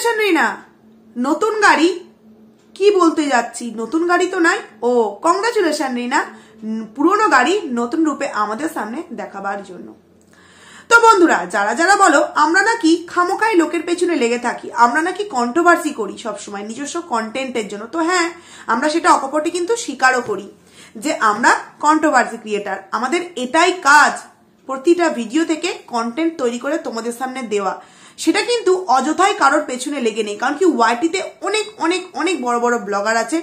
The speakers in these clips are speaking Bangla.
কংগ্রাচুলেশন রিনা, নতুন গাড়ি। কি বলতে যাচ্ছি, নতুন গাড়ি তো নাই। ও কংগ্রাচুলেশন রিনা, পুরনো গাড়ি নতুন রূপে আমাদের সামনে দেখাবার জন্য। তো বন্ধুরা, যারা যারা বলো আমরা নাকি খামোখাই লোকের পেছনে লেগে থাকি, আমরা নাকি কন্ট্রোভার্সি করি সবসময় নিজস্ব কন্টেন্টের জন্য, তো হ্যাঁ, আমরা সেটা অকপটে কিন্তু স্বীকারও করি যে আমরা কন্ট্রোভার্সি ক্রিয়েটার। আমাদের এটাই কাজ, প্রতিটা ভিডিও থেকে কন্টেন্ট তৈরি করে তোমাদের সামনে দেওয়া। সেটা কিন্তু অযথাই কারোর পেছনে লেগে নেই, কারণ কি ওয়াইটিতে অনেক অনেক অনেক বড় বড় ব্লগার আছে,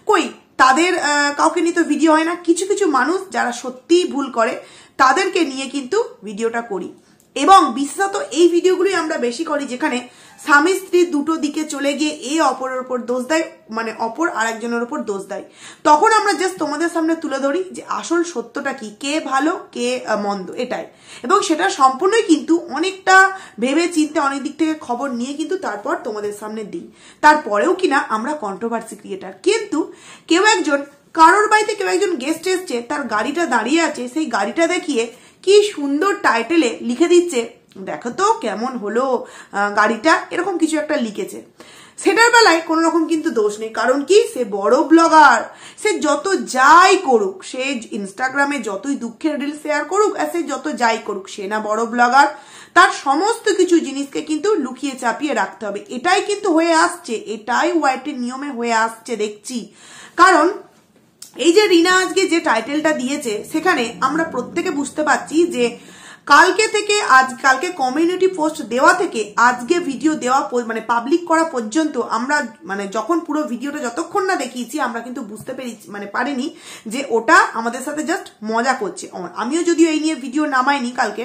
কই তাদের কাউকে নিয়ে তো ভিডিও হয় না। কিছু কিছু মানুষ যারা সত্যিই ভুল করে তাদেরকে নিয়ে কিন্তু ভিডিওটা করি, এবং বিশেষত এই ভিডিওগুলি আমরা বেশি করি যেখানে স্বামী স্ত্রী দুটো দিকে চলে গিয়ে এ অপরের উপর দোষ দেয়, মানে অপর আরেকজনের উপর দোষ দেয়। তখন আমরা জাস্ট তোমাদের সামনে তুলে ধরি যে আসল সত্যটা কি, কে ভালো কে মন্দ এটাই, এবং সেটা সম্পূর্ণই কিন্তু অনেকটা ভেবে চিন্তে অনেক দিক থেকে খবর নিয়ে কিন্তু তারপর তোমাদের সামনে দিই। তারপরেও কিনা আমরা কন্ট্রোভার্সি ক্রিয়েটার, কিন্তু কেউ একজন কারোর বাড়িতে কেউ একজন গেস্ট এসছে, তার গাড়িটা দাঁড়িয়ে আছে, সেই গাড়িটা দেখিয়ে কি সুন্দর টাইটেলে লিখে দিচ্ছে, দেখো তো কেমন হলো গাড়িটা, এরকম কিছু একটা লিখেছে। সেটার বেলায় কোনো রকম কিন্তু দোষ নেই, কারণ কি সে বড় ব্লগার, সে যত যাই করুক, সে ইনস্টাগ্রামে যতই দুঃখের রিল শেয়ার করুক, আর সে যত যাই করুক, সে না বড় ব্লগার? তার সমস্ত কিছু জিনিসকে কিন্তু লুকিয়ে চাপিয়ে রাখতে হবে। এটাই কিন্তু হয়ে আসছে, এটাই ওয়াইটির নিয়মে হয়ে আসছে দেখছি। কারণ এই যে রিনা আজকে যে টাইটেলটা দিয়েছে, সেখানে আমরা প্রত্যেকে বুঝতে পারছি যে কালকে থেকে কালকে কমিউনিটি পোস্ট দেওয়া থেকে আজকে ভিডিও দেওয়া মানে পাবলিক করা পর্যন্ত আমরা মানে যখন পুরো ভিডিওটা যতক্ষণ না দেখিয়েছি আমরা কিন্তু বুঝতে পারিনি যে ওটা আমাদের সাথে জাস্ট মজা করছে। আমিও যদিও এই নিয়ে ভিডিও নামাইনি কালকে,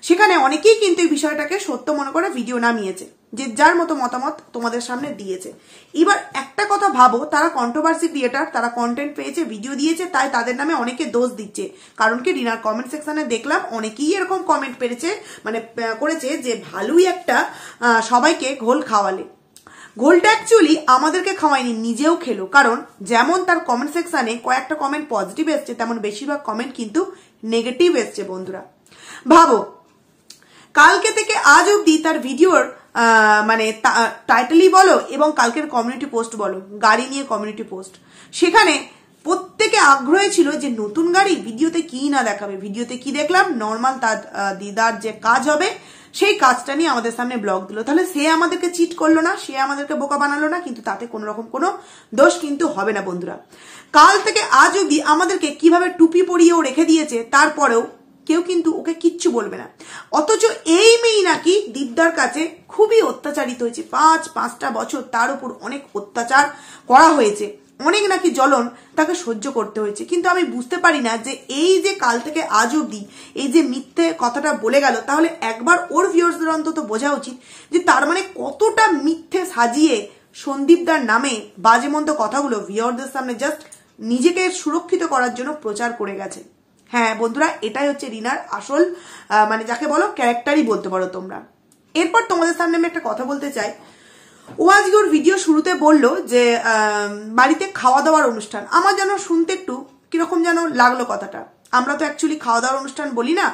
সেখানে অনেকেই কিন্তু এই বিষয়টাকে সত্য মনে করে ভিডিও নামিয়েছে, যে যার মতো মতামত তোমাদের সামনে দিয়েছে। এবার একটা কথা ভাবো, তারা কন্ট্রোভার্সি ক্রিয়েটার, তারা কন্টেন্ট পেয়েছে, ভিডিও দিয়েছে, তাই তাদের নামে অনেকে দোষ দিচ্ছে। কারণ কি রিনার কমেন্ট সেকশনে দেখলাম অনেকেই এরকম কমেন্ট করেছে যে ভালোই একটা সবাইকে ঘোল খাওয়ালে। ঘোলটা অ্যাকচুয়ালি আমাদেরকে খাওয়ায়নি, নিজেও খেলো। কারণ যেমন তার কমেন্ট সেকশনে কয়েকটা কমেন্ট পজিটিভ এসছে, তেমন বেশিরভাগ কমেন্ট কিন্তু নেগেটিভ এসছে। বন্ধুরা ভাবো, কালকে থেকে আজ অব্দি তার ভিডিওর মানে টাইটেলই বলো এবং কালকের কমিউনিটি পোস্ট বলো, গাড়ি নিয়ে কমিউনিটি পোস্ট, সেখানে প্রত্যেকে আগ্রহী ছিল যে নতুন গাড়ি, ভিডিওতে কি না দেখাবে। ভিডিওতে কি দেখলাম, নর্মাল তার দিদার যে কাজ হবে সেই কাজটা নিয়ে আমাদের সামনে ব্লগ দিল। তাহলে সে আমাদেরকে চিট করলো না, সে আমাদেরকে বোকা বানালো না, কিন্তু তাতে কোনো রকম কোনো দোষ কিন্তু হবে না। বন্ধুরা, কাল থেকে আজ অব্দি আমাদেরকে কিভাবে টুপি পরিয়েও রেখে দিয়েছে, তারপরেও কেউ কিন্তু ওকে কিচ্ছু বলবে না। অথচ এই মেয়ে নাকি দিদার কাছে খুবই অত্যাচারিত হয়েছে, 5টা বছর তার উপর অনেক অত্যাচার করা হয়েছে, অনেক নাকি জ্বলন তাকে সহ্য করতে হয়েছে। কিন্তু আমি বুঝতে পারি না যে এই যে কাল থেকে আজ অব্দি এই যে মিথ্যে কথাটা বলে গেল, তাহলে একবার ওর ভিউয়ার্সদের অন্তত বোঝা উচিত যে তার মানে কতটা মিথ্যে সাজিয়ে সন্দীপদার নামে বাজে মন্দ কথাগুলো ভিউয়ারদের সামনে জাস্ট নিজেকে সুরক্ষিত করার জন্য প্রচার করে গেছে। হ্যাঁ বন্ধুরা, এটাই হচ্ছে রিনার আসল মানে যাকে বলো ক্যারেক্টারই বলতে পারো তোমরা। এরপর তোমাদের সামনে আমি একটা কথা বলতে চাই। ও আজকে ওর ভিডিও শুরুতে বললো যে বাড়িতে খাওয়া দাওয়ার অনুষ্ঠান। আমার যেন শুনতে একটু কিরকম যেন লাগলো কথাটা। আমরা তো অ্যাকচুয়ালি খাওয়া দাওয়ার অনুষ্ঠান বলি না,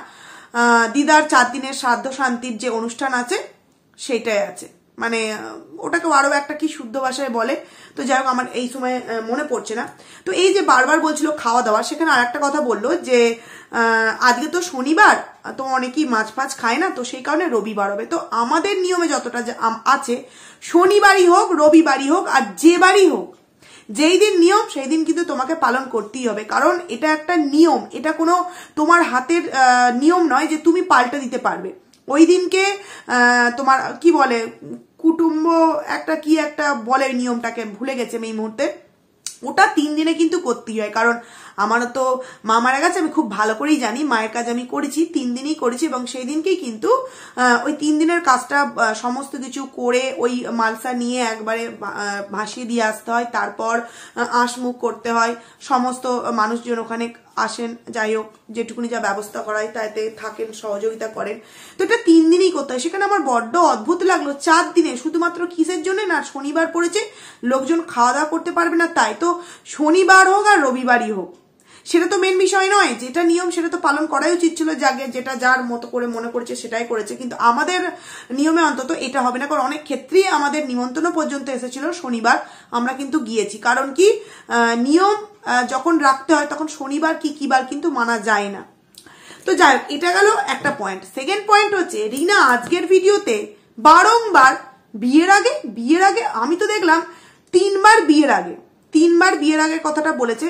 দিদার 4 দিনের শ্রাদ্ধ শান্তির যে অনুষ্ঠান আছে সেটাই আছে, মানে ওটাকে আরো একটা কি শুদ্ধ ভাষায় বলে, তো যাই হোক আমার এই সময় মনে পড়ছে না। তো এই যে বারবার বলছিল খাওয়া দাওয়া, সেখানে আর একটা কথা বললো যে আজকে তো শনিবার, তো অনেকেই মাছ ফাছ খায় না, তো সেই কারণে রবিবার হবে। তো আমাদের নিয়মে যতটা আছে, শনিবারই হোক রবিবারই হোক আর যে বারই হোক, যেই দিন নিয়ম সেই দিন কিন্তু তোমাকে পালন করতেই হবে, কারণ এটা একটা নিয়ম, এটা কোনো তোমার হাতের নিয়ম নয় যে তুমি পাল্টে দিতে পারবে। ওই দিনকে তোমার কি বলে কুটুম্ব একটা কি একটা বলে নিয়মটাকে ভুলে গেছে এই মুহূর্তে, ওটা 3 দিনে কিন্তু করতেই হয়। কারণ আমারও তো মা মারা গেছে, আমি খুব ভালো করেই জানি, মায়ের কাজ আমি করেছি 3 দিনই করেছি, এবং সেই দিনকেই কিন্তু ওই 3 দিনের কাজটা সমস্ত কিছু করে ওই মালসা নিয়ে একবারে ভাসিয়ে দিয়ে আসতে হয়, তারপর আঁশমুখ করতে হয়, সমস্ত মানুষজন ওখানে আসেন, যাই হোক যেটুকুনি যা ব্যবস্থা করা হয় তাতে থাকেন, সহযোগিতা করেন। তো এটা 3 দিনই করতে হয়। সেখানে আমার বড্ড অদ্ভুত লাগলো 4 দিনে, শুধুমাত্র কিসের জন্য না, শনিবার পড়েছে লোকজন খাওয়া দাওয়া করতে পারবে না, তাই তো শনিবার হোক আর রবিবারই হোক, সেটা তো মেন বিষয় নয়, যেটা নিয়ম সেটা তো পালন করাই উচিত ছিল, যাকে যেটা যার মতো করে মনে করেছে সেটাই করেছে। কিন্তু আমাদের নিয়মে অন্তত এটা হবে না, কারণ অনেক ক্ষেত্রেই আমাদের নিমন্ত্রণ পর্যন্ত এসেছিল শনিবার, আমরা কিন্তু গিয়েছি। কারণ কি নিয়ম যখন রাখতে হয় তখন শনিবার কি বার কিন্তু মানা যায় না। তো যাই হোক, এটা গেল একটা পয়েন্ট। সেকেন্ড পয়েন্ট হচ্ছে রিনা আজকের ভিডিওতে বারংবার বিয়ের আগে আমি তো দেখলাম তিনবার বিয়ের আগে কথাটা বলেছে।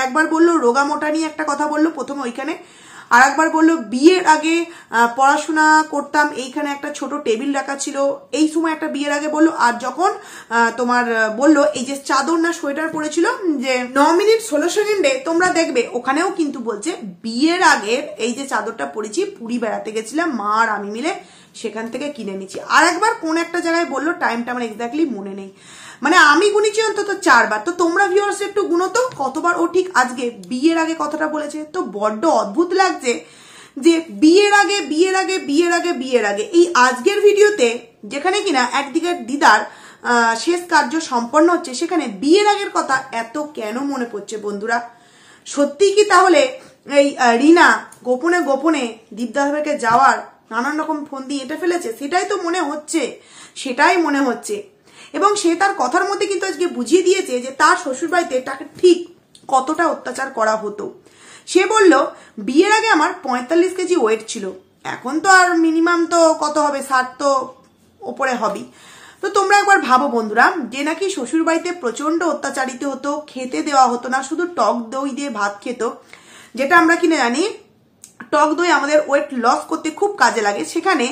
একবার বললো রোগা মোটা নিয়ে একটা কথা বললো প্রথমে ওইখানে, আর একবার বললো বিয়ের আগে পড়াশোনা করতাম, এইখানে একটা ছোট টেবিল রাখা ছিল, এই সময় একটা বিয়ের আগে বললো। আর যখন তোমার বললো এই যে চাদর না সোয়েটার পরেছিল যে 9 মিনিট 16 সেকেন্ডে, তোমরা দেখবে ওখানেও কিন্তু বলছে বিয়ের আগে এই যে চাদরটা পরেছি পুরী বেড়াতে গেছিলাম মা আর আমি মিলে, সেখান থেকে কিনে নিচ্ছি। আর একবার কোন একটা জায়গায় বললো, টাইমটা আমার এক্স্যাক্টলি মনে নেই, মানে আমি গুনেছি অন্তত 4 বার। তো তোমরা ভিউয়ার্স একটু গুনো তো কতবার ও ঠিক আজকে বিয়ের আগে কথাটা বলেছে। তো বড্ড অদ্ভুত লাগছে যে বিয়ের আগে এই আজকের ভিডিওতে, যেখানে কিনা একদিকে দিদার শেষ কার্য সম্পন্ন হচ্ছে, সেখানে বিয়ের আগের কথা এত কেন মনে পড়ছে বন্ধুরা? সত্যি কি তাহলে এই রিনা গোপনে দীপদাদাকে যাওয়ার নানান রকম ফোন দিয়ে এটা ফেলেছে? সেটাই মনে হচ্ছে। এবং সে তার কথার মধ্যে কিন্তু আজকে বুঝিয়ে দিয়েছে যে তার শ্বশুরবাড়িতে তাকে ঠিক কতটা অত্যাচার করা হতো। সে বলল বিয়ের আগে আমার 45 কেজি ওয়েট ছিল, এখন তো আর মিনিমাম তো কত হবে, 60 তো ওপরে হবেই। তো তোমরা একবার ভাবো বন্ধুরা, যে নাকি শ্বশুরবাড়িতে প্রচন্ড অত্যাচারিত হতো, খেতে দেওয়া হতো না, শুধু টক দই দিয়ে ভাত খেত, যেটা আমরা কিনে জানি টক দই আমাদের ওয়েট লস করতে খুব কাজে লাগে। সেখানে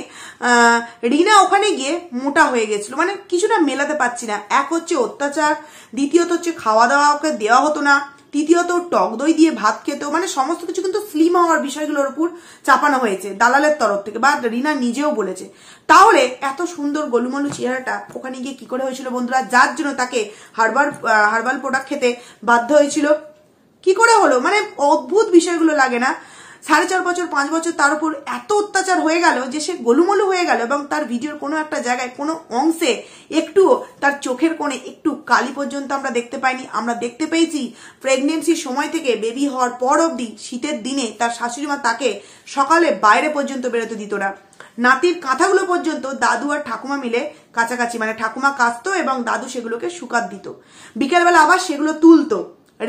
রিনা ওখানে গিয়ে মোটা হয়ে গেছিল, মানে কিছুটা মেলাতে পারছি না। এক হচ্ছে অত্যাচার, দ্বিতীয়ত হচ্ছে খাওয়া দাওয়া ওকে দেওয়া হতো না, তৃতীয়ত টক দই দিয়ে ভাত খেত, মানে সমস্ত কিছু কিন্তু স্লিম হওয়ার বিষয়গুলোর উপর চাপানো হয়েছে দালালের তরফ থেকে, বা রিনা নিজেও বলেছে। তাহলে এত সুন্দর গোলুমলু চেহারাটা ওখানে গিয়ে কি করে হয়েছিল বন্ধুরা? যার জন্য তাকে হার্বাল প্রোডাক্ট খেতে বাধ্য হয়েছিল। কি করে হলো? মানে অদ্ভুত বিষয়গুলো লাগে না? 4.5 বছর 5 বছর তার উপর এত অত্যাচার হয়ে গেল যে সে গোলুমলু হয়ে গেল, এবং তার ভিডিওর কোনো একটা জায়গায় কোনো অংশে একটুও তার চোখের কোণে একটু কালি পর্যন্ত আমরা দেখতে পাইনি। আমরা দেখতে পেয়েছি প্রেগনেন্সির সময় থেকে বেবি হওয়ার পর অবধি শীতের দিনে তার শাশুড়িমা তাকে সকালে বাইরে পর্যন্ত বেরোতে দিত না। নাতির কাঁথাগুলো পর্যন্ত দাদু আর ঠাকুমা মিলে কাছাকাছি, মানে ঠাকুমা কাচতো এবং দাদু সেগুলোকে শুকাত দিত, বিকেলবেলা আবার সেগুলো তুলতো।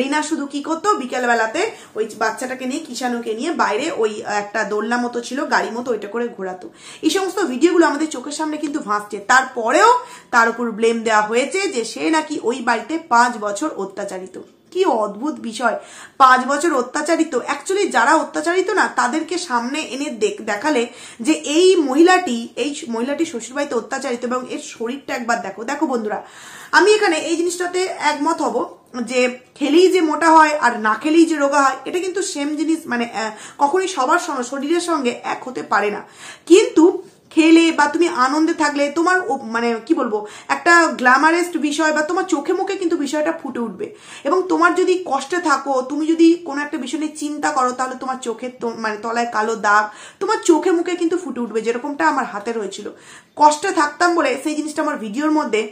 রিনা শুধু কি করতো, বিকেল বেলাতে ওই বাচ্চাটাকে নিয়ে কিষাণুকে নিয়ে বাইরে ওই একটা দোলনা মতো ছিল, গাড়ি মতো, ওইটা করে ঘোরাতো। এই সমস্ত ভিডিওগুলো আমাদের চোখের সামনে কিন্তু ভাসছে। তারপরেও তার উপর ব্লেম দেওয়া হয়েছে যে সে নাকি ওই বাড়িতে 5 বছর অত্যাচারিত। কি অদ্ভুত বিষয়, 5 বছর অত্যাচারিত। অ্যাকচুয়ালি যারা অত্যাচারিত না তাদেরকে সামনে এনে দেখালে যে এই মহিলাটি শ্বশুরবাড়িতে অত্যাচারিত, এবং এর শরীরটা একবার দেখো বন্ধুরা। আমি এখানে এই জিনিসটাতে একমত হব যে খেলেই যে মোটা হয় আর না খেলেই যে রোগা হয়, এটা কিন্তু সেম জিনিস, মানে কখনোই সবার শরীরের সঙ্গে এক হতে পারে না। কিন্তু খেলে বা তুমি আনন্দে থাকলে তোমার মানে কি বলবো একটা গ্ল্যামারাস বিষয় বা তোমার চোখে মুখে কিন্তু বিষয়টা ফুটে উঠবে। এবং তোমার যদি কষ্টে থাকো, তুমি যদি কোনো একটা বিষয় নিয়ে চিন্তা করো, তাহলে তোমার চোখের মানে তলায় কালো দাগ তোমার চোখে মুখে কিন্তু ফুটে উঠবে, যেরকমটা আমার হাতে হয়েছিল। কষ্টে থাকতাম বলে সেই জিনিসটা আমার ভিডিওর মধ্যে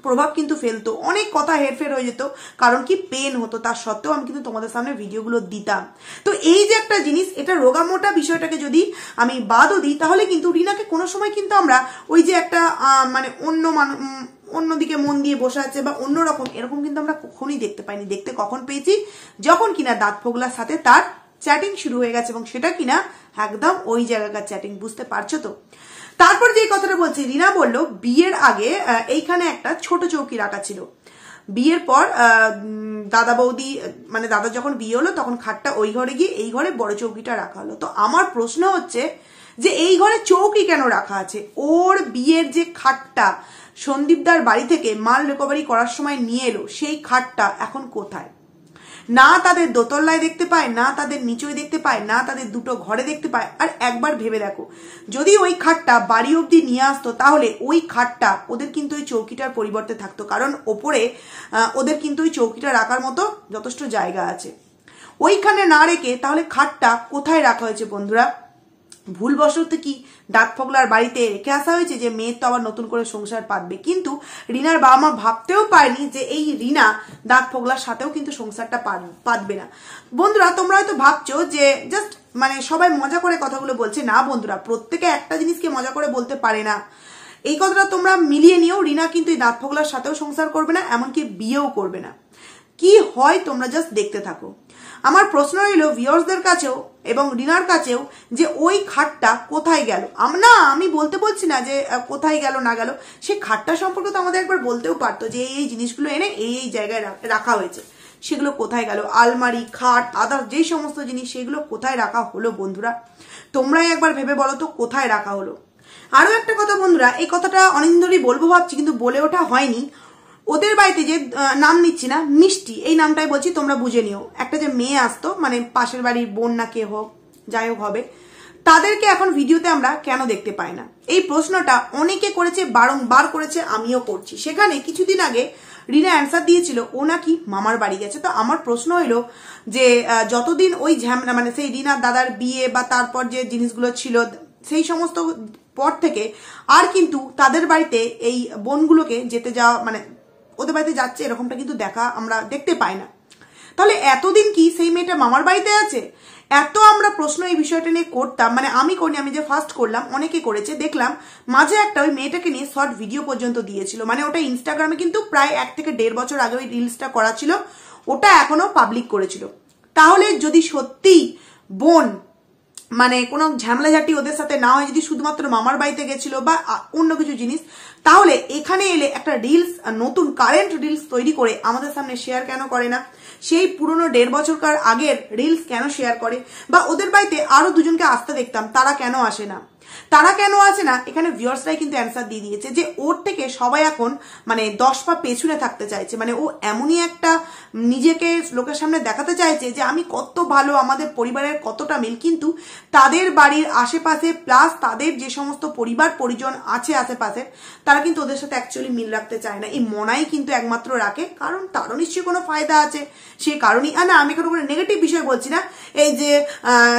প্রভাব কিন্তু ফেলতো, অনেক কথা হেরফের হয়ে যেত, কারণ কি পেন হতো। তার সত্ত্বেও আমি কিন্তু তোমাদের সামনে ভিডিওগুলো দিতাম। তো এই যে একটা জিনিস, এটা রোগামোটা বিষয়টাকে যদি আমি বাদও দিই, তাহলে কিন্তু রিনাকে কোনো সময় কিন্তু আমরা ওই যে একটা মানে অন্যদিকে মন দিয়ে বসে আছে বা অন্যরকম, এরকম কিন্তু আমরা কখনোই দেখতে পাইনি। দেখতে কখন পেয়েছি? যখন কিনা দাঁত ফোগলার সাথে তার চ্যাটিং শুরু হয়ে গেছে, এবং সেটা কিনা একদম ওই জায়গাকার চ্যাটিং, বুঝতে পারছো তো? তারপর যে কথাটা বলছি, রিনা বলল বিয়ের আগে এইখানে একটা ছোট চৌকি রাখা ছিল। বিয়ের পর দাদা বৌদি, মানে দাদা যখন বিয়ে হলো তখন খাটটা ওই ঘরে গিয়ে এই ঘরে বড় চৌকিটা রাখা হলো। তো আমার প্রশ্ন হচ্ছে যে এই ঘরে চৌকি কেন রাখা আছে? ওর বিয়ের যে খাটটা সন্দীপদার বাড়ি থেকে মাল রিকভারি করার সময় নিয়ে এলো, সেই খাটটা এখন কোথায়? না তাদের দোতলায় দেখতে পায়, না তাদের নিচয় দেখতে পায়, না তাদের দুটো ঘরে দেখতে পায়। আর একবার ভেবে দেখো, যদি ওই খাটটা বাড়ি অবধি নিয়ে আসতো, তাহলে ওই খাটটা ওদের কিন্তু ওই চৌকিটার পরিবর্তে থাকতো, কারণ ওপরে ওদের কিন্তু ওই চৌকিটা রাখার মতো যথেষ্ট জায়গা আছে। ওইখানে না রেখে তাহলে খাটটা কোথায় রাখা হয়েছে বন্ধুরা? ভুলবশত কি ডাক ফগলার বাড়িতে রেখে আসা হয়েছে যে মেয়ের তো আবার নতুন করে সংসার পাতবে, কিন্তু রিনার বাবা মা ভাবতেও পারেনি যে এই রিনা ডাক ফগলার সাথেও কিন্তু সংসারটা পাতবে না। বন্ধুরা তোমরা হয়তো ভাবছো যে জাস্ট মানে সবাই মজা করে কথাগুলো বলছে, না বন্ধুরা, প্রত্যেকে একটা জিনিসকে মজা করে বলতে পারে না। এই কথাটা তোমরা মিলিয়ে নিও, রিনা কিন্তু এই ডাক ফগলার সাথেও সংসার করবে না, এমনকি বিয়েও করবে না। কি হয় তোমরা জাস্ট দেখতে থাকো। আমার প্রশ্ন রইল ভিউয়ার্সদের কাছেও এবং রিনার কাছেও যে ওই খাটটা কোথায় গেল। আমি বলতে বলছি না যে কোথায় গেল না গেল, সেই খাটটা সম্পর্কে তো আমাদের একবার বলতেও পারতো যে এই জিনিসগুলো এনে এই জায়গায় রাখা হয়েছে, সেগুলো কোথায় গেল? আলমারি, খাট, আদার যেই সমস্ত জিনিস সেগুলো কোথায় রাখা হলো বন্ধুরা? তোমরাই একবার ভেবে বলো তো কোথায় রাখা হলো। আরো একটা কথা বন্ধুরা, এই কথাটা অনেকদিন ধরেই বলবো ভাবছি কিন্তু বলে ওঠা হয়নি। ওদের বাড়িতে যে নাম নিচ্ছি না, মিষ্টি এই নামটাই বলছি, তোমরা বুঝে নিও, একটা যে মেয়ে আসতো মানে পাশের বাড়ির বোন না কে হোক যাই হোক হবে, তাদেরকে এখন ভিডিওতে আমরা কেন দেখতে পাই না? এই প্রশ্নটা অনেকে করেছে, বারংবার করেছে, আমিও করছি। সেখানে কিছুদিন আগে রিনা অ্যান্সার দিয়েছিল ও নাকি মামার বাড়ি গেছে। তো আমার প্রশ্ন হইলো যে যতদিন ওই ঝামেলা মানে সেই রিনার দাদার বিয়ে বা তারপর যে জিনিসগুলো ছিল সেই সমস্ত পর থেকে আর কিন্তু তাদের বাড়িতে এই বোনগুলোকে যেতে যাওয়া মানে ওদের বাড়িতে যাচ্ছে এরকমটা কিন্তু আমরা দেখতে পাই না। তাহলে এতদিন কি সেই মেয়েটা মামার বাড়িতে আছে? এত আমরা প্রশ্ন এই বিষয়টা নিয়ে করতাম, মানে আমি করিনি, আমি যে ফার্স্ট করলাম, অনেকে করেছে দেখলাম। মাঝে একটা ওই মেয়েটাকে নিয়ে শর্ট ভিডিও পর্যন্ত দিয়েছিল, মানে ওটা ইনস্টাগ্রামে কিন্তু প্রায় 1 থেকে 1.5 বছর আগে ওই রিলসটা করা ছিল, ওটা এখনো পাবলিক করেছিল। তাহলে যদি সত্যি বোন মানে কোনো ঝামেলাঝাটি ওদের সাথে না হয়, যদি শুধুমাত্র মামার বাড়িতে গেছিল বা অন্য কিছু জিনিস, তাহলে এখানে এলে একটা রিলস, নতুন কারেন্ট রিলস তৈরি করে আমাদের সামনে শেয়ার কেন করে না? সেই পুরনো 1.5 বছরকার আগের রিলস কেন শেয়ার করে? বা ওদের বাড়িতে আরো দুজনকে আসতে দেখতাম, তারা কেন আসে না? এখানে ভিউয়ার্সরাই কিন্তু অ্যান্সার দিয়ে দিয়েছে যে ওর থেকে সবাই এখন মানে 10 পা পেছনে থাকতে চাইছে। মানে ও এমনই একটা নিজেকে লোকের সামনে দেখাতে চাইছে যে আমি কত ভালো, আমাদের পরিবারের কতটা মিল, কিন্তু তাদের বাড়ির আশেপাশে প্লাস তাদের যে সমস্ত পরিবার পরিজন আছে আশেপাশে, তারা কিন্তু ওদের সাথে অ্যাকচুয়ালি মিল রাখতে চায় না। এই মনাই কিন্তু একমাত্র রাখে, কারণ তারও নিশ্চয়ই কোনো ফায়দা আছে, সে কারণই। না, আমি কোনো নেগেটিভ বিষয় বলছি না। এই যে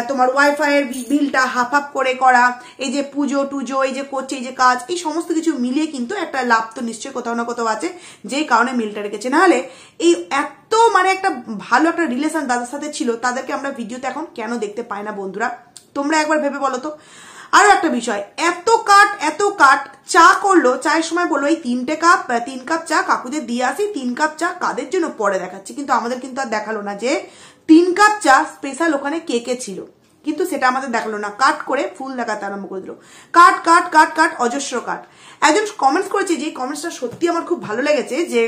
তোমার ওয়াইফাই এর বিলটা হাফ হাফ করে করা, এই যে পুজো টুজো এই যে করছে, এই যে কাজ, এই সমস্ত কিছু মিলিয়ে কিন্তু একটা লাভ তো নিশ্চয়ই কোথাও না কোথাও আছে, যেই কারণে মিলটা রেখেছে। নাহলে এই এত মানে একটা ভালো একটা রিলেশন দাদার সাথে ছিল, তাদেরকে আমরা ভিডিওতে এখন কেন দেখতে পাই না বন্ধুরা? তোমরা একবার ভেবে বলো তো। আরো একটা বিষয়, এত কাট চা করলো, চায়ের সময় বললো এই 3 কাপ চা কাকুদের দিয়ে আসি। 3 কাপ চা কাদের জন্য পরে দেখাচ্ছি, কিন্তু আমাদের কিন্তু আর দেখালো না যে 3 কাপ চা স্পেশাল ওখানে কে কে ছিল, কিন্তু সেটা আমাদের দেখালো না। কাট করে ফুল দেখাতে আরম্ভ করে দিল, কাট অজস্র কাট। একজন কমেন্টস করেছে, যে কমেন্টসটা সত্যি আমার খুব ভালো লেগেছে, যে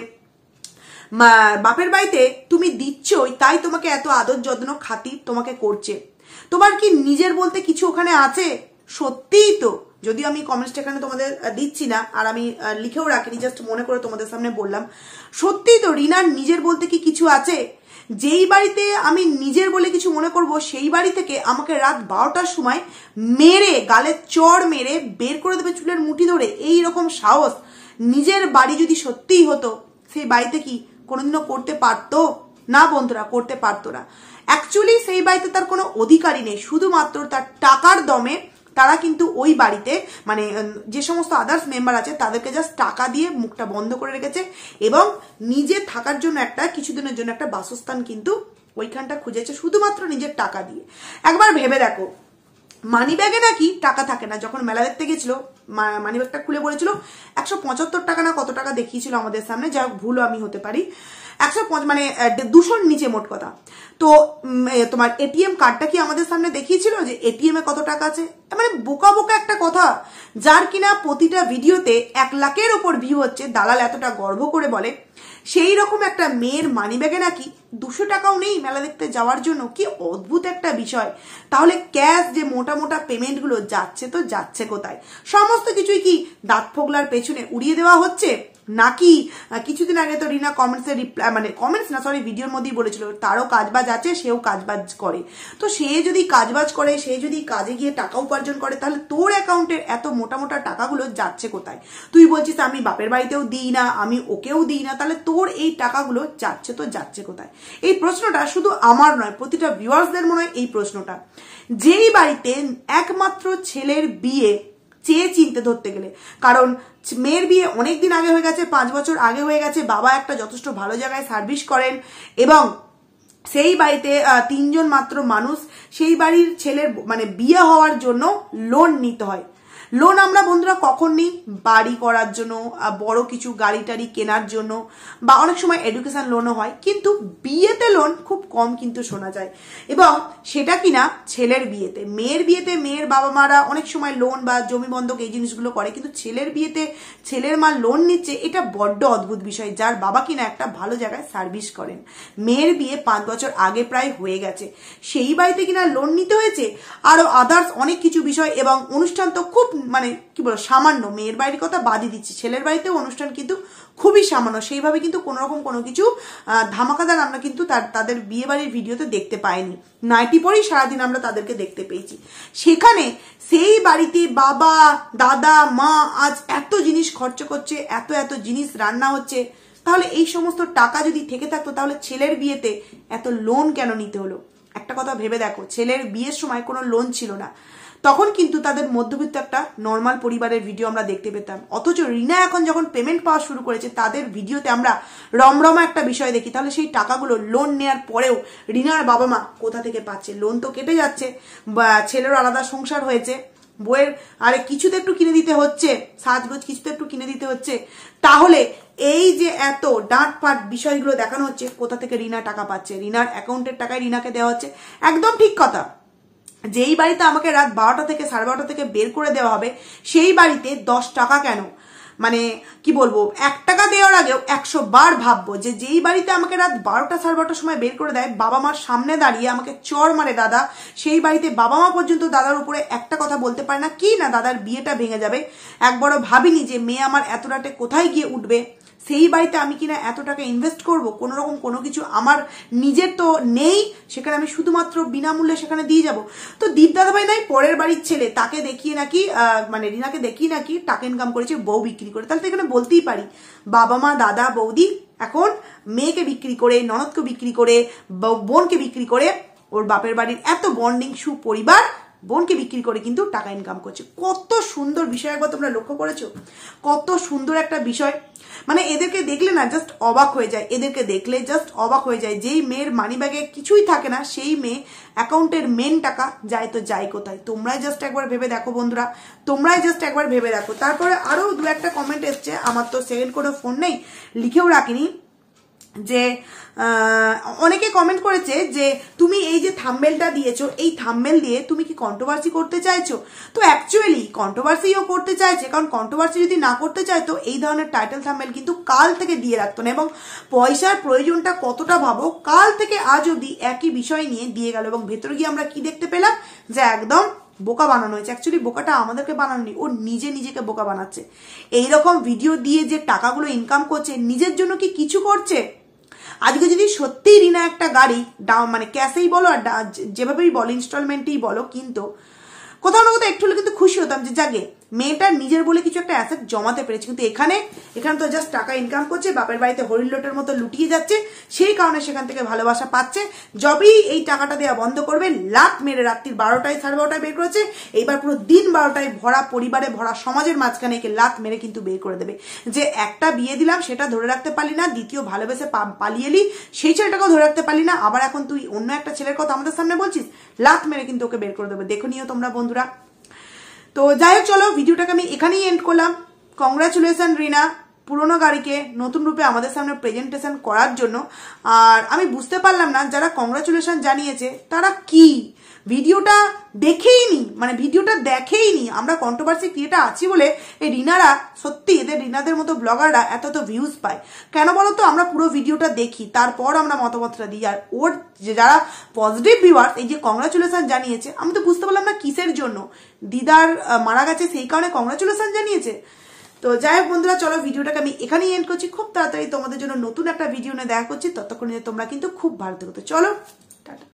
বাপের বাড়িতে তুমি দিচ্ছই তাই তোমাকে এত আদর যত্ন খাতির তোমাকে করছে, তোমার কি নিজের বলতে কিছু ওখানে আছে? সত্যিই তো, যদিও আমি কমেন্টসটা এখানে তোমাদের দিচ্ছি না আর আমি লিখেও রাখিনি, জাস্ট মনে করে তোমাদের সামনে বললাম, সত্যিই তো রিনার নিজের বলতে কি কিছু আছে? যেই বাড়িতে আমি নিজের বলে কিছু মনে করব, সেই বাড়ি থেকে আমাকে রাত 12টার সময় মেরে, গালে চড় মেরে বের করে দেবে চুলের মুঠি ধরে, এই রকম সাহস নিজের বাড়ি যদি সত্যিই হতো, সেই বাড়িতে কি কোনোদিনও করতে পারতো? না বন্ধুরা, করতে পারতো না। অ্যাকচুয়ালি সেই বাড়িতে তার কোনো অধিকারই নেই, শুধুমাত্র তার টাকার দমে তারা কিন্তু ওই বাড়িতে মানে যে সমস্ত আদার্স মেম্বার আছে তাদেরকে জাস্ট টাকা দিয়ে মুখটা বন্ধ করে রেখেছে, এবং নিজে থাকার জন্য একটা কিছুদিনের জন্য একটা বাসস্থান কিন্তু ওইখানটা খুঁজেছে শুধুমাত্র নিজের টাকা দিয়ে। একবার ভেবে দেখো, মানি ব্যাগে নাকি টাকা থাকে না। যখন মেলা দেখতে গেছিল, মানি ব্যাগটা খুলে বলেছিল 175 টাকা না কত টাকা দেখিয়েছিল আমাদের সামনে, যা ভুলও আমি হতে পারি, 105 মানে 200-র নিচে মোট কথা। তো তোমার এটিএম কার্ডটা কি আমাদের সামনে দেখিয়েছিল যে এটিএম এ কত টাকা আছে? মানে বোকা বোকা একটা কথা, যার কিনা প্রতিটা ভিডিওতে 1 লাখের ওপর ভিউ হচ্ছে, দালাল এতটা গর্ব করে বলে, সেই রকম একটা মেয়ের মানি ব্যাগে নাকি 200 টাকাও নেই মেলা দেখতে যাওয়ার জন্য। কি অদ্ভুত একটা বিষয়। তাহলে ক্যাশ যে মোটা মোটা পেমেন্ট গুলো যাচ্ছে, তো যাচ্ছে কোথায়? সমস্ত কিছুই কি দাঁত ফোগলার পেছনে উড়িয়ে দেওয়া হচ্ছে? নাকি কিছুদিন আগে তো রিনা কমেন্টসে রিপ্লাই, মানে কমেন্টস না সরি ভিডিওর মধ্যেই বলেছিল তারও কাজবাজ আছে, সেও কাজবাজ করে। তো সে যদি কাজবাজ করে, সে যদি কাজে গিয়ে টাকা উপার্জন করে, তাহলে তোর অ্যাকাউন্টের এত মোটা মোটা টাকাগুলো যাচ্ছে কোথায়? তুই বলছিস আমি বাপের বাড়িতেও দিই না, আমি ওকেও দিই না, তাহলে তোর এই টাকাগুলো যাচ্ছে তো যাচ্ছে কোথায়? এই প্রশ্নটা শুধু আমার নয়, প্রতিটা ভিউয়ার্সদের মনে হয় এই প্রশ্নটা। যেই বাড়িতে একমাত্র ছেলের বিয়ে চেয়ে চিনতে ধরতে গেলে, কারণ মেয়ের বিয়ে অনেকদিন আগে হয়ে গেছে, 5 বছর আগে হয়ে গেছে, বাবা একটা যথেষ্ট ভালো জায়গায় সার্ভিস করেন, এবং সেই বাড়িতে 3 জন মাত্র মানুষ, সেই বাড়ির ছেলের মানে বিয়ে হওয়ার জন্য লোন নিতে হয়। লোন আমরা বন্ধুরা কখন নিই? বাড়ি করার জন্য, বড় কিছু গাড়ি টাড়ি কেনার জন্য, বা অনেক সময় এডুকেশন লোনও হয়, কিন্তু বিয়েতে লোন খুব কম কিন্তু শোনা যায়। এবং সেটা কিনা ছেলের বিয়েতে। মেয়ের বিয়েতে মেয়ের বাবা মারা অনেক সময় লোন বা জমি বন্ধক এই জিনিসগুলো করে, কিন্তু ছেলের বিয়েতে ছেলের মা লোন নিচ্ছে, এটা বড্ড অদ্ভুত বিষয়, যার বাবা কিনা একটা ভালো জায়গায় সার্ভিস করেন। মেয়ের বিয়ে 5 বছর আগে প্রায় হয়ে গেছে, সেই বাড়িতে কিনা লোন নিতে হয়েছে, আরো আদার্স অনেক কিছু বিষয়, এবং অনুষ্ঠান তো খুব মানে কি বলবো সামান্য। মেয়ের বাড়ির কথা বাদই দিচ্ছি, ছেলের বাড়িতেও অনুষ্ঠান কিন্তু খুবই সামান্য, সেইভাবে কিন্তু কোনো রকম কোনো কিছু ধামাকাদার আমরা কিন্তু তাদের বিয়ে বাড়ির ভিডিওতে দেখতে পাইনি। নাইটি পরেই সারাদিন আমরা তাদেরকে দেখতে পেয়েছি। সেখানে সেই বাড়িতে বাবা দাদা মা আজ এত জিনিস খরচ করছে, এত এত জিনিস রান্না হচ্ছে, তাহলে এই সমস্ত টাকা যদি থেকে থাকতো, তাহলে ছেলের বিয়েতে এত লোন কেন নিতে হলো? একটা কথা ভেবে দেখো, ছেলের বিয়ের সময় কোনো লোন ছিল না, তখন কিন্তু তাদের মধ্যবিত্ত একটা নর্মাল পরিবারের ভিডিও আমরা দেখতে পেতাম। অথচ রিনা এখন যখন পেমেন্ট পাওয়া শুরু করেছে, তাদের ভিডিওতে আমরা রমরমা একটা বিষয় দেখি, তাহলে সেই টাকাগুলো লোন নেওয়ার পরেও রিনার বাবা মা কোথা থেকে পাচ্ছে? লোন তো কেটে যাচ্ছে, বা ছেলের আলাদা সংসার হয়েছে, বইয়ের আরে কিছুতে একটু কিনে দিতে হচ্ছে, সাজগোজ কিছুতে একটু কিনে দিতে হচ্ছে, তাহলে এই যে এত ডাঁট পাট বিষয়গুলো দেখানো হচ্ছে, কোথা থেকে রিনা টাকা পাচ্ছে? রিনার অ্যাকাউন্টের টাকায় রিনাকে দেওয়া হচ্ছে। একদম ঠিক কথা। যেই বাড়িতে আমাকে রাত 12টা থেকে 12:30 থেকে বের করে দেওয়া হবে, সেই বাড়িতে 10 টাকা কেন, মানে কি বলবো, 1 টাকা দেওয়ার আগেও 100 বার ভাববো যে যেই বাড়িতে আমাকে রাত 12টা 12:30 সময় বের করে দেয়, বাবা মার সামনে দাঁড়িয়ে আমাকে চর মারে দাদা, সেই বাড়িতে বাবা মা পর্যন্ত দাদার উপরে একটা কথা বলতে পারে না, কি না দাদার বিয়েটা ভেঙে যাবে। একবারও ভাবিনি যে মেয়ে আমার এত রাতে কোথায় গিয়ে উঠবে। সেই বাড়িতে আমি কিনা এত টাকা ইনভেস্ট করব, কোনো রকম কোনো কিছু আমার নিজের তো নেই, সেখানে আমি শুধুমাত্র বিনামূল্যে সেখানে দিয়ে যাব। তো দীপ দাদা ভাই নাই পরের বাড়ির ছেলে, তাকে দেখিয়ে নাকি মানে রিনাকে দেখিয়ে নাকি টাকা ইনকাম করেছে বউ বিক্রি করে, তাহলে তো এখানে বলতেই পারি বাবা মা দাদা বৌদি এখন মেয়েকে বিক্রি করে, ননদকে বিক্রি করে, বোনকে বিক্রি করে, ওর বাপের বাড়ির এত বন্ডিং সুপরিবার, বোনকে বিক্রি করে কিন্তু টাকা ইনকাম করছে। কত সুন্দর বিষয়, একবার তোমরা লক্ষ্য করেছো? কত সুন্দর একটা বিষয়। মানে এদেরকে দেখলে না জাস্ট অবাক হয়ে যায়, এদেরকে দেখলে জাস্ট অবাক হয়ে যায়। যেই মেয়ের মানি ব্যাগে কিছুই থাকে না, সেই মেয়ে অ্যাকাউন্টের মেন টাকা যায় তো যায় কোথায়? তোমরাই জাস্ট একবার ভেবে দেখো বন্ধুরা, তোমরাই জাস্ট একবার ভেবে দেখো। তারপরে আরো 2-1টা কমেন্ট এসছে, আমার তো সেকেন্ড করে ফোন নেই, লিখেও রাখিনি, যে অনেকে কমেন্ট করেছে যে তুমি এই যে থাম্বনেলটা দিয়েছো, এই থাম্বনেল দিয়ে তুমি কি কন্ট্রোভার্সি করতে চাইছো? তো অ্যাকচুয়ালি কন্ট্রোভার্সিও করতে চাইছে, কারণ কন্ট্রোভার্সি যদি না করতে চাইতো এই ধরনের টাইটেল থাম্বনেল কিন্তু কাল থেকে দিয়ে রাখতো না, এবং পয়সার প্রয়োজনটা কতটা ভাবো, কাল থেকে আজ অব্দি একই বিষয় নিয়ে দিয়ে গেল, এবং ভেতরে গিয়ে আমরা কি দেখতে পেলাম, যে একদম বোকা বানানো হয়েছে। অ্যাকচুয়ালি বোকাটা আমাদেরকে বানানোনি, ও নিজেকে বোকা বানাচ্ছে। এইরকম ভিডিও দিয়ে যে টাকাগুলো ইনকাম করছে, নিজের জন্য কি কিছু করছে? আজকে যদি সত্যি রিনা একটা গাড়ি মানে ক্যাশেই বলো আর যেভাবেই বলো, ইনস্টলমেন্টেই বলো, কিন্তু কোথাও না কোথাও একটু হলে কিন্তু খুশি হতাম যে যাকে মেয়েটা নিজের বলে কিছু একটা অ্যাসেট জমাতে পেরেছে। কিন্তু এখানে তো জাস্ট টাকা ইনকাম করছে, বাপের বাড়িতে হরিলোটের মতো লুটিয়ে যাচ্ছে, সেই কারণে সেখান থেকে ভালোবাসা পাচ্ছে। যবেই এই টাকাটা দেওয়া বন্ধ করবে, লাত মেরে রাত্রির 12টায় 12:30টায় বের করেছে, এইবার পুরো দিন 12টায় ভরা পরিবারে ভরা সমাজের মাঝখানে একে লাত মেরে কিন্তু বের করে দেবে। যে একটা বিয়ে দিলাম সেটা ধরে রাখতে পারলি না, দ্বিতীয় ভালোবেসে পালিয়ে এলি, সেই ছেলেটাকেও ধরে রাখতে পারলি না, আবার এখন তুই অন্য একটা ছেলের কথা আমাদের সামনে বলছিস, লাত মেরে কিন্তু ওকে বের করে দেবে। দেখো নিও তোমরা বন্ধুরা। তো যাই হোক, চলো ভিডিওটাকে আমি এখানেই এন্ড করলাম। কংগ্রাচুলেশন রিনা, পুরনো গাড়িকে নতুন রূপে আমাদের সামনে প্রেজেন্টেশন করার জন্য। আর আমি বুঝতে পারলাম না যারা কংগ্রাচুলেশন জানিয়েছে তারা কি ভিডিওটা দেখেইনি, মানে ভিডিওটা দেখেইনি। আমরা কন্ট্রোভার্সি ক্রিয়েটার আছি বলে এই রিনারা, সত্যি রিনাদের মতো ব্লগাররা এত ভিউজ পায় কেন বলো তো? আমরা পুরো ভিডিওটা দেখি, তারপর আমরা মতামতটা দিই। আর ওর যারা পজিটিভ ভিউয়ার্স এই যে কংগ্রাচুলেশন জানিয়েছে, আমি তো বুঝতে পারলাম না কিসের জন্য। দিদার মারা গেছে সেই কারণে কংগ্রাচুলেশন জানিয়েছে? তো যাই হোক বন্ধুরা, চলো ভিডিওটাকে আমি এখানেই এন্ড করছি। খুব তাড়াতাড়ি তোমাদের জন্য নতুন একটা ভিডিও নিয়ে দেখা করছি। ততক্ষণে তোমরা কিন্তু খুব ভালো থেকো। তো চলো টাটা।